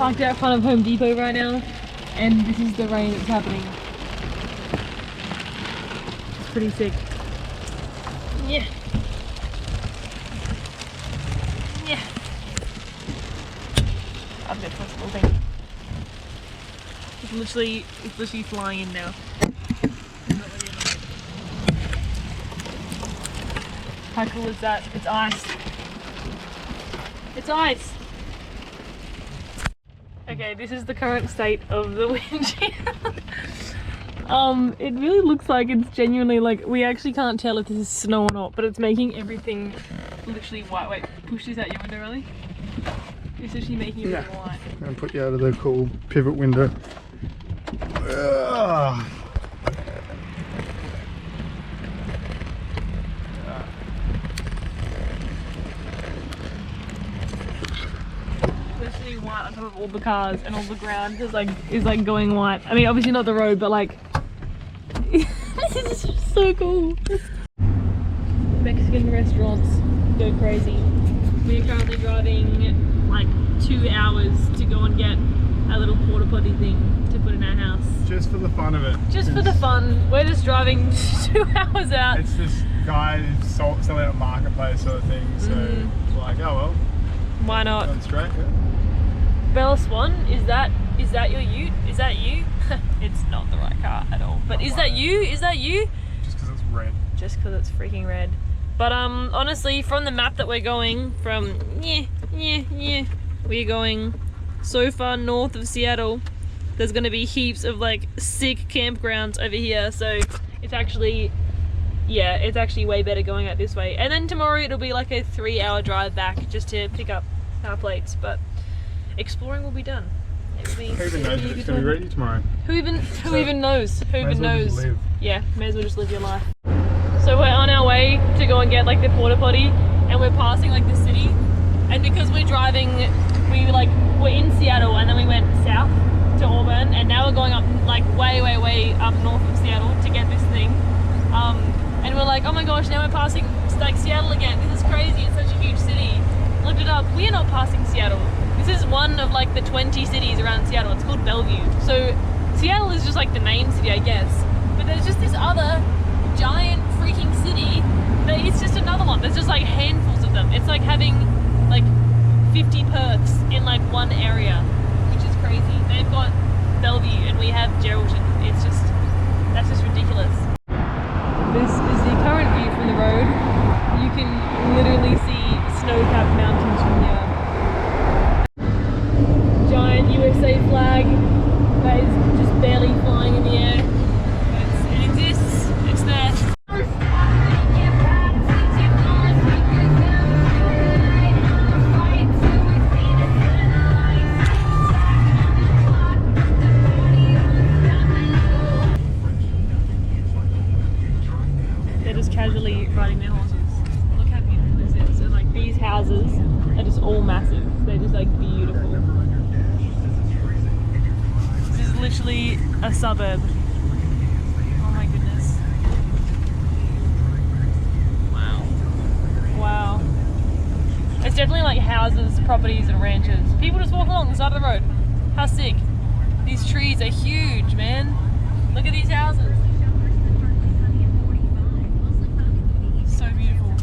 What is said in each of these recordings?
parked out front of Home Depot right now, and this is the rain that's happening. It's pretty sick. Yeah. Yeah. I've got this little thing. It's literally flying in now. How cool is that? It's ice. It's ice! Okay, this is the current state of the windshield. It really looks like it's genuinely like, we actually can't tell if this is snow or not, but it's making everything literally white. Wait, push this out your window, really? It's actually making everything white. I'm gonna put you out of the cool pivot window. Ugh. Literally white on top of all the cars, and all the ground is like going white. I mean, obviously not the road, but like this is just so cool. Mexican restaurants go crazy. We're currently driving like 2 hours to go and get a little porta potty thing to put in our house. Just for the fun of it. Just for the fun. We're just driving 2 hours out. It's this guy who's selling at a marketplace sort of thing, so it's like, oh well. Why not? Going straight, yeah. Bella Swan, is that your ute? Is that you? It's not the right car at all. But is that you? Is that you? Just because it's red. Just because it's freaking red. But honestly, from the map that we're going from, we're going so far north of Seattle. There's gonna be heaps of like sick campgrounds over here. So it's actually, yeah, it's actually way better going out this way. And then tomorrow it'll be like a 3-hour drive back just to pick up our plates. But exploring will be done. Who even knows if it's going to be ready tomorrow? Who even knows? Who even knows? Live. Yeah, may as well just live your life. So we're on our way to go and get like the porta potty, and we're passing like the city. And because we're driving, we're in Seattle, and then we went south to Auburn, and now we're going up like way up north of Seattle to get this thing. And we're like, oh my gosh, now we're passing like Seattle again. This is crazy. It's such a huge city. Looked it up. We are not passing Seattle. This is one of like the 20 cities around Seattle. It's called Bellevue. So Seattle is just like the main city, I guess. But there's just this other giant freaking city that it's just another one. There's just like handfuls of them. It's like having like 50 perks in like one area, which is crazy. They've got Bellevue and we have Geraldton. It's just, that's just ridiculous. This is the current view from the road. You can literally see snow-capped mountains from here. Giant USA flag that is just barely flying in the air. It exists, it's there. They're just casually riding their horses. Look how beautiful this is. And like these houses are just all massive. They're just like beautiful. This is literally a suburb. Oh my goodness. Wow. Wow. It's definitely like houses, properties and ranches. People just walk along the side of the road. How sick. These trees are huge, man. Look at these houses. So beautiful.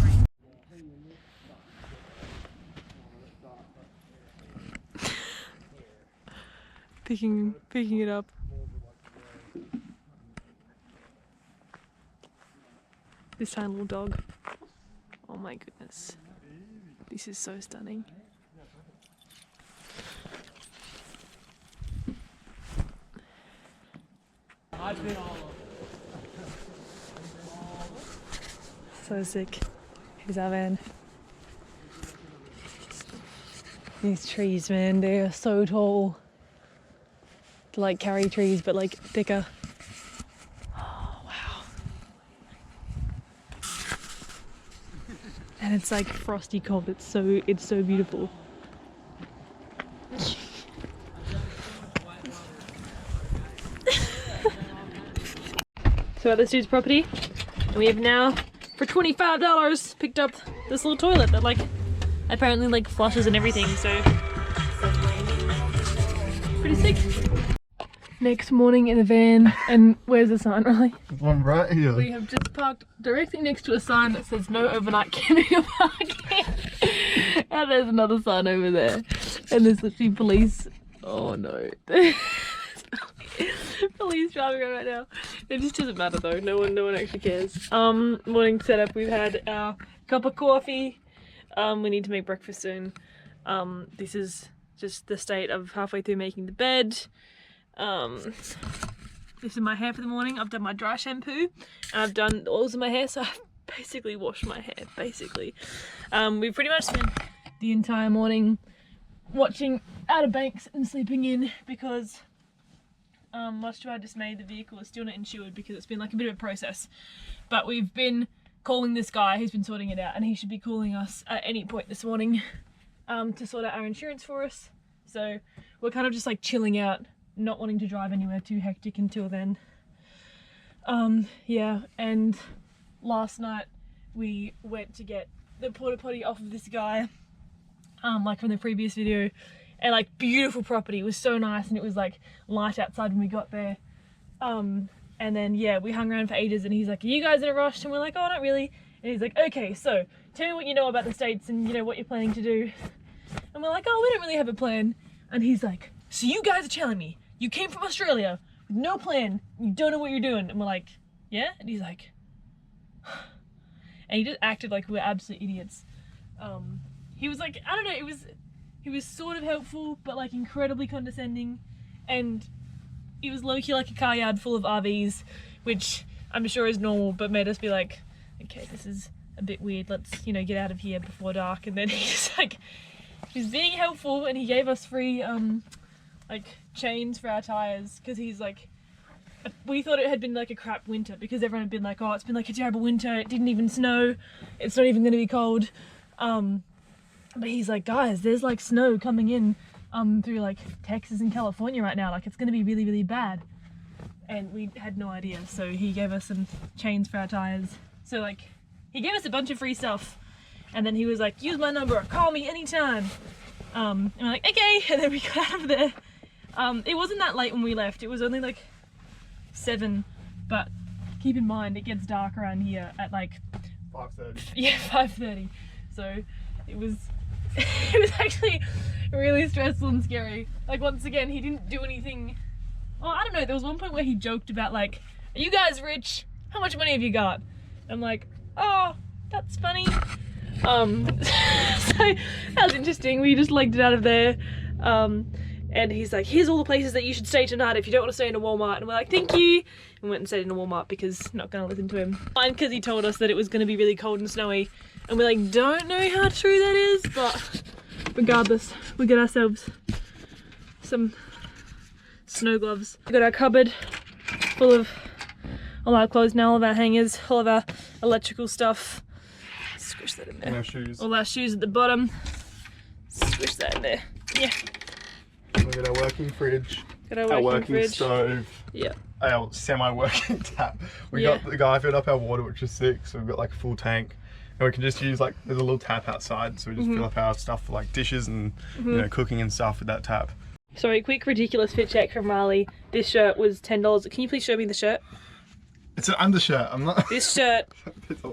Picking it up. This tiny little dog. Oh my goodness. This is so stunning. So sick. Here's our van. These trees, man, they are so tall. To like carry trees, but like thicker. Oh, wow. And it's like frosty cold. It's so beautiful. So at this dude's property, and we have now, for $25, picked up this little toilet that like apparently like flushes and everything. So Pretty sick. Next morning in the van, and where's the sign, Riley? There's one right here. We have just parked directly next to a sign that says no overnight camping or parking. And there's another sign over there. And there's literally police. Oh no. Police driving around right now. It just doesn't matter though. No one actually cares. Morning setup. We've had our cup of coffee. We need to make breakfast soon. This is just the state of halfway through making the bed. This is my hair for the morning. I've done my dry shampoo and I've done oils in my hair, so I've basically washed my hair, basically. We pretty much spent the entire morning watching Outer Banks and sleeping in because much to our dismay, the vehicle is still not insured because it's been like a bit of a process. But we've been calling this guy who's been sorting it out, and he should be calling us at any point this morning to sort out our insurance for us. So we're kind of just like chilling out, not wanting to drive anywhere too hectic until then. Yeah, and last night we went to get the porta potty off of this guy, like from the previous video, and like beautiful property. It was so nice, and it was like light outside when we got there. And then yeah, we hung around for ages, and he's like, are you guys in a rush? And we're like, oh, not really. And he's like, okay, so tell me what you know about the States and you know what you're planning to do. And we're like, oh, we don't really have a plan. And he's like, so you guys are telling me you came from Australia with no plan, you don't know what you're doing? And we're like, yeah? And he's like, and he just acted like we were absolute idiots. He was like, I don't know, he was sort of helpful, but like incredibly condescending, and he was low-key like a car yard full of RVs, which I'm sure is normal, but made us be like, okay, this is a bit weird, let's, you know, get out of here before dark. And then he's like, he's being helpful, and he gave us free like chains for our tires, because he's like, we thought it had been like a crap winter because everyone had been like, oh, it's been like a terrible winter, it didn't even snow, it's not even going to be cold. But he's like, guys, there's like snow coming in through like Texas and California right now, like it's going to be really, really bad. And we had no idea, so he gave us some chains for our tires. So like, he gave us a bunch of free stuff, and then he was like, use my number, call me anytime. And we're like, okay, and then we got out of there. It wasn't that late when we left, it was only like 7, but keep in mind it gets dark around here at like 5:30. Yeah, 5:30. So it was it was actually really stressful and scary. Like, once again, he didn't do anything. Oh, I don't know, there was one point where he joked about like, are you guys rich? How much money have you got? I'm like, oh, that's funny. So that was interesting. We just legged it out of there. And he's like, here's all the places that you should stay tonight if you don't want to stay in a Walmart. And we're like, thank you. And went and stayed in a Walmart because not going to listen to him. Fine, because he told us that it was going to be really cold and snowy. And we're like, don't know how true that is, but regardless, we got ourselves some snow gloves. We got our cupboard full of all our clothes now, all of our hangers, all of our electrical stuff. Squish that in there. And our shoes. All our shoes at the bottom. Squish that in there. Yeah. We got our working fridge. Got our working fridge. Stove. Yeah. Our semi-working tap. We Yeah. got the guy filled up our water, which is sick. So we've got like a full tank, and we can just use like, there's a little tap outside, so we just fill up our stuff for like dishes and you know, cooking and stuff with that tap. Sorry, quick ridiculous fit check from Riley. This shirt was $10. Can you please show me the shirt? It's an undershirt. I'm not. This shirt,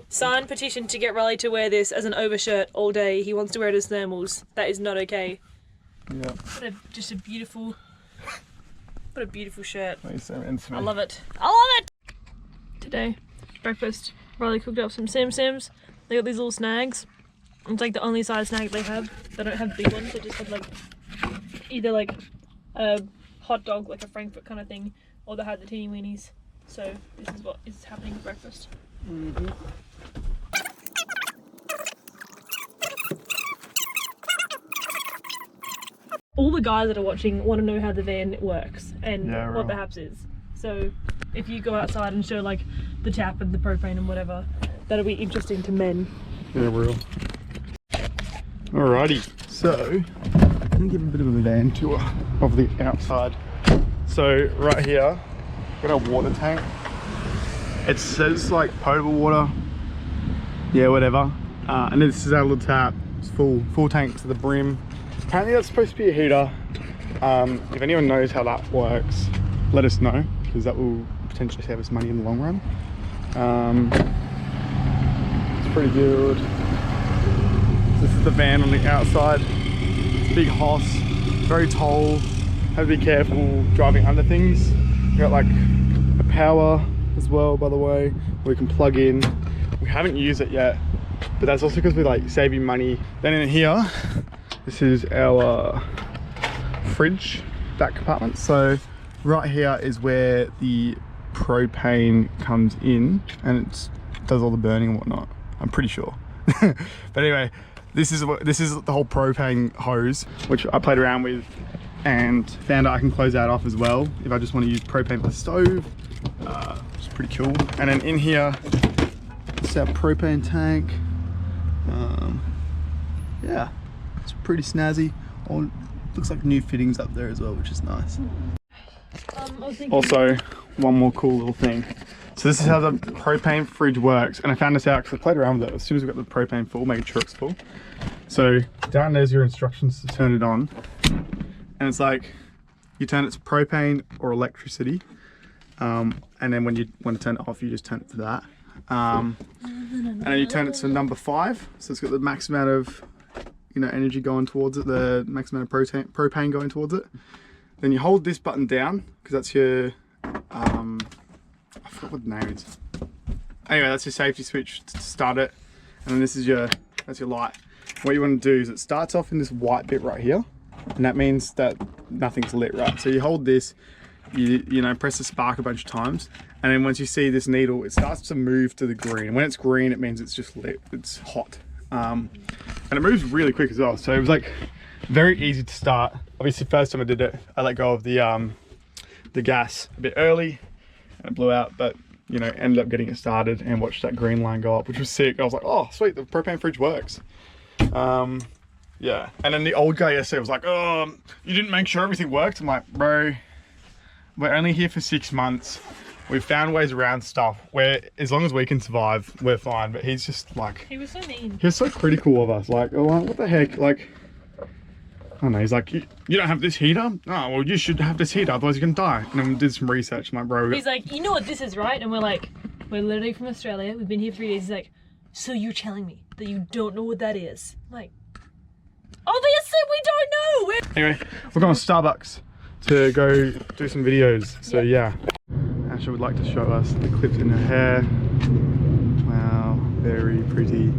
signed petition to get Riley to wear this as an overshirt all day. He wants to wear it as thermals. That is not okay. Yeah. Just a beautiful, what a beautiful shirt. I love it. I love it! Today, breakfast, Riley cooked up some Sam Sams. They got these little snags. It's like the only size snag they have. They don't have big ones, they just have like, either like a hot dog, like a Frankfurt kind of thing, or they have the teeny weenies. So this is what is happening for breakfast. All the guys that are watching want to know how the van works and what the haps is. So if you go outside and show like the tap and the propane and whatever, that'll be interesting to men. Yeah, real. Alrighty, so I'm gonna give a bit of a van tour of the outside. So right here, got our water tank. It says like potable water, yeah, whatever. And this is our little tap. It's full tank to the brim. Apparently that's supposed to be a heater. If anyone knows how that works, let us know, because that will potentially save us money in the long run. It's pretty good. This is the van on the outside. It's a big house, very tall. Have to be careful driving under things. We got like a power as well, by the way, we can plug in. We haven't used it yet, but that's also because we're like saving money. Then in here, this is our fridge, that compartment. So right here is where the propane comes in and it does all the burning and whatnot. I'm pretty sure. But anyway, this is the whole propane hose, which I played around with and found out I can close that off as well if I just want to use propane for the stove, which is pretty cool. And then in here, it's our propane tank. Yeah, it's pretty snazzy. Oh, looks like new fittings up there as well, which is nice. Also, one more cool little thing. So this is how the propane fridge works, and I found this out because I played around with it as soon as we got the propane full, making sure it's full. So down there's your instructions to turn it on, and it's like you turn it to propane or electricity, and then when you want to turn it off, you just turn it to that, and then you turn it to number 5. So it's got the max amount of energy going towards it, the max amount of propane going towards it. Then you hold this button down because that's your I forgot what the name is. Anyway, that's your safety switch to start it, and then this is that's your light. What you want to do is it starts off in this white bit right here, and that means that nothing's lit, right? So you hold this, you know, press the spark a bunch of times, and then once you see this needle, it starts to move to the green. And when it's green, it means it's just lit, it's hot. And it moves really quick as well. So it was like very easy to start. Obviously, first time I did it, I let go of the gas a bit early and it blew out, but you know, ended up getting it started and watched that green line go up, which was sick. I was like, oh sweet, the propane fridge works. Yeah, and then the old guy yesterday was like, oh, you didn't make sure everything worked. I'm like, bro, we're only here for 6 months. We've found ways around stuff where as long as we can survive, we're fine. But he's just like, he was so mean. He was so critical of us. Like, oh, what the heck? Like, I don't know. He's like, you don't have this heater? Oh, well, you should have this heater, otherwise you can die. And then we did some research. I'm like, bro. He's like, you know what this is, right? And we're like, we're literally from Australia. We've been here 3 days. He's like, so you're telling me that you don't know what that is? I'm like, obviously we don't know. Anyway, we're going to Starbucks to go do some videos. So yeah. Asha would like to show us the clips in her hair. Wow, very pretty.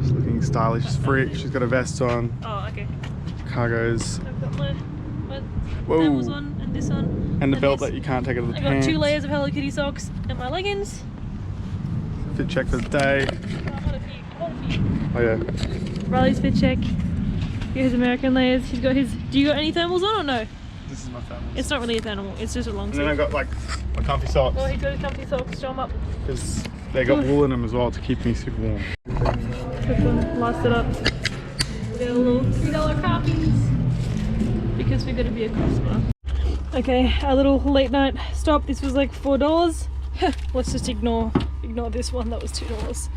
She's looking stylish as freak. She's got a vest on. Oh, okay. Cargos. I've got my thermals on and this on. And the belt that you can't take out of the pants. I got 2 layers of Hello Kitty socks and my leggings. Fit check for the day. Oh yeah. Riley's fit check. Here's American layers. He's got his. Do you got any thermals on or no? This is my thermals. It's not really a thermal. It's just a long sleeve. And then I got like my comfy socks. Oh, he's got his comfy socks. Show them up. Because they got wool in them as well to keep me super warm. Quick one. Last it up. We got a little $3 coffees because we're gonna be a customer. Okay, our little late night stop. This was like $4. Let's just ignore this one. That was $2.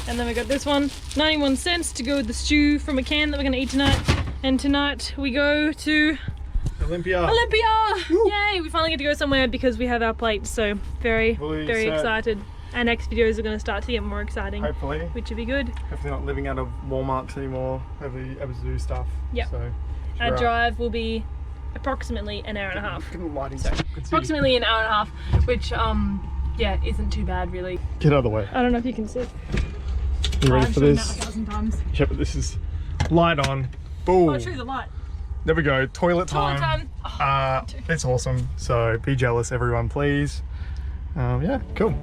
And then we got this one, 91 cents to go with the stew from a can that we're gonna eat tonight. And tonight we go to Olympia! Woo! Yay! We finally get to go somewhere because we have our plates, so very excited. Our next videos are going to start to get more exciting. Hopefully. Which would be good. Hopefully not living out of Walmarts anymore. Hopefully able to do stuff. Yeah. So our drive will be approximately an hour and a half. So, approximately an hour and a half, which yeah, isn't too bad really. Get out of the way. I don't know if you can see. You ready for this? 1,000 times. Yeah, but this is light on. Boom. Oh, true, the light. There we go, toilet time. Oh, it's awesome, so be jealous everyone, please. Yeah, cool.